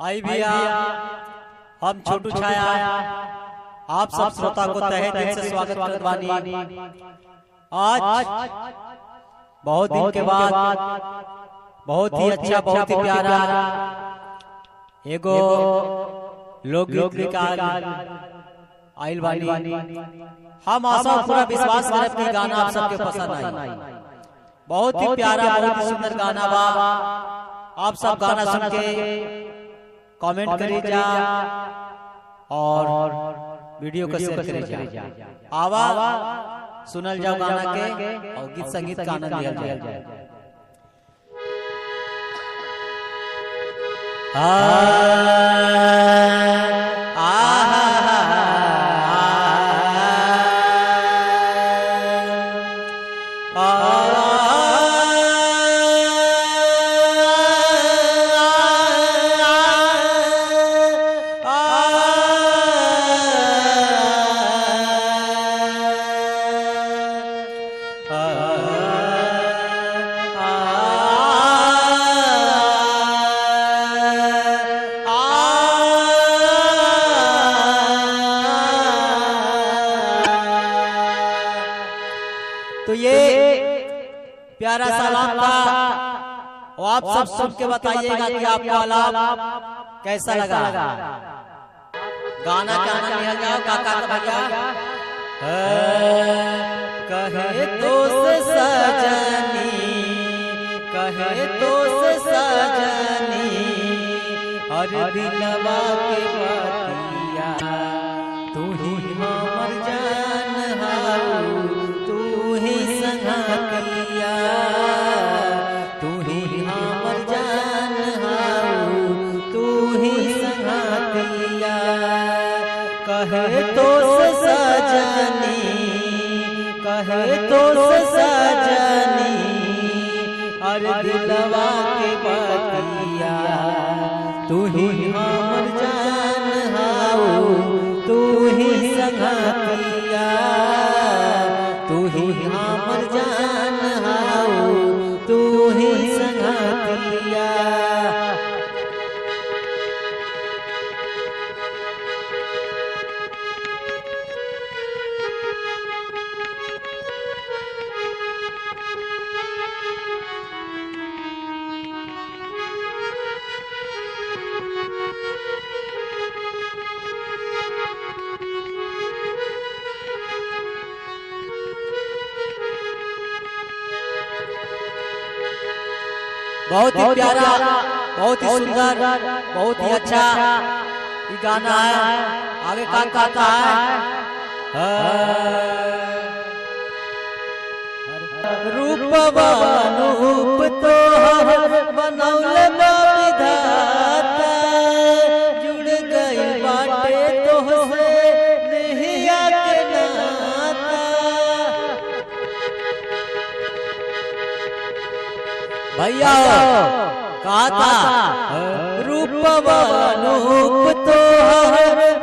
आई भैया, हम छोटू छाया आप सब श्रोता को तहे दिल से स्वागत करत बानी। आज बहुत दिन के बाद बहुत ही अच्छा, बहुत ही प्यारा एगो लोकगीत निकाल आइल बानी। हम आशा पूरा विश्वास करब कि गाना आप सबके पसंद आई। बहुत ही प्यारा, बहुत ही सुंदर गाना बा। आप सब गाना सुन के कमेंट करी जा और वीडियो को शेयर करी जा। आवा सुनल जाओ गाना के और गीत संगीत का आनंद लिया जाए। तो ये प्यारा सलाम था और आप सब सुन के बताइएगा कि आपको आलाप कैसा लगा। गाना का आनंद लिया जाओ। काका भैया कहे तो से सजनी, कहे तो से सजनी, हर दिलवा के बतिया तू ही हमर जान हारू, तू ही संगतिया, तू ही हमर जान हारू, तू ही संगतिया। कहे तो से सजनी, कहे तो से सजनी, हर दिलवा के बतिया तू ही हमर जान हारू, तू ही संगतिया, तू ही हमर जान हारू, तू ही संगतिया। बहुत ही प्यारा, बहुत ही सुंदर, बहुत ही अच्छा ये गाना है। आगे काम करता है रूपवानुप तो बनौले विधाता, जुड़ गई बाटे तो से नहिया के नाता। भैया कहा था रूपवानुप तो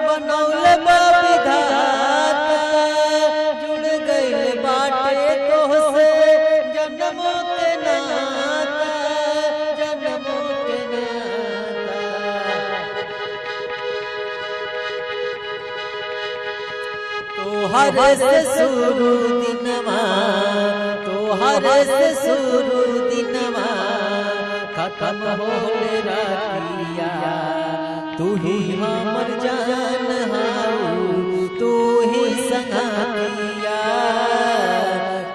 बनौले विधाता, जुड़ गई बाटे तो से जन्मों के नाता, जन्मों के नाता। तोहरे से शुरू दिनमा, तोहरे से शुरू दिनमा, खत्म होले रातिया, तू ही हमर जान हारू, तू ही संगतिया,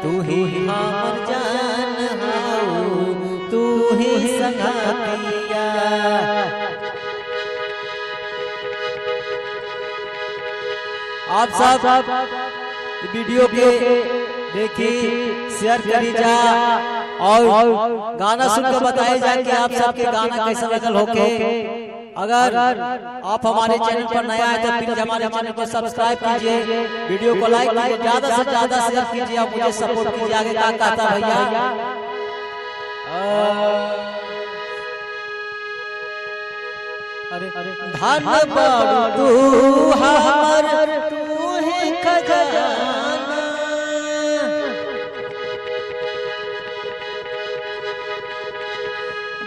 तू ही हमर जान हारू, तू ही संगतिया। आप सब वीडियो के देखी शेयर करी जा और गाना सुनकर बताया जाए कि आप सबके गाना कैसा लगल होके। अगर आप हमारे चैनल पर नया है तो प्लीज हमारे चैनल को सब्सक्राइब कीजिए, वीडियो को लाइक कीजिए, ज्यादा से ज्यादा शेयर कीजिए और मुझे सपोर्ट कीजिए। आगे क्या कहता भैया, धन बड़ तू हमर, तू ही खजाना,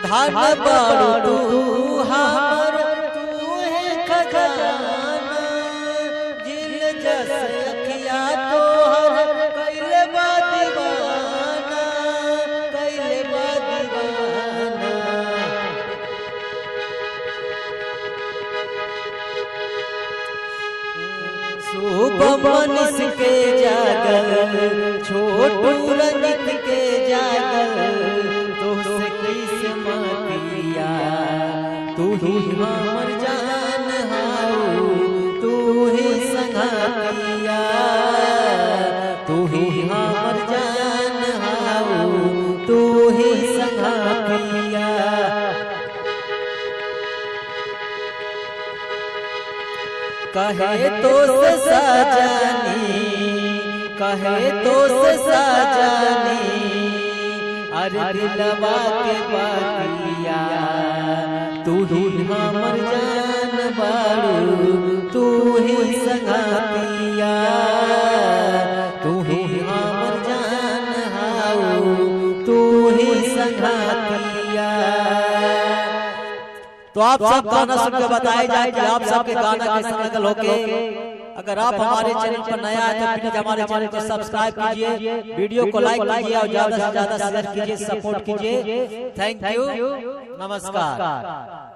धन बड़ तू हमर, मनीष के जागल छोटू रंजित के जागल तुझसे किस्मतिया तू ही हमर जान हाउ तू ही संगतिया तू ही हमर जान हाउ तू ही संगतिया। कहे तो से सजनी कहे तो से सजनी अरे दिलवा के बातिया तू ही हमर जान बारू तू ही संगतिया तू ही हमर जान हाउ तू ही संगतिया। तो आप सब गाना सुन के बताया जाए कि आप सबके गाना कैसा लगल होके। अगर आप हमारे चैनल पर नया है तो प्लीज हमारे चैनल को सब्सक्राइब कीजिए, वीडियो को लाइक कीजिए और ज्यादा से ज्यादा शेयर कीजिए, सपोर्ट कीजिए। थैंक यू, नमस्कार।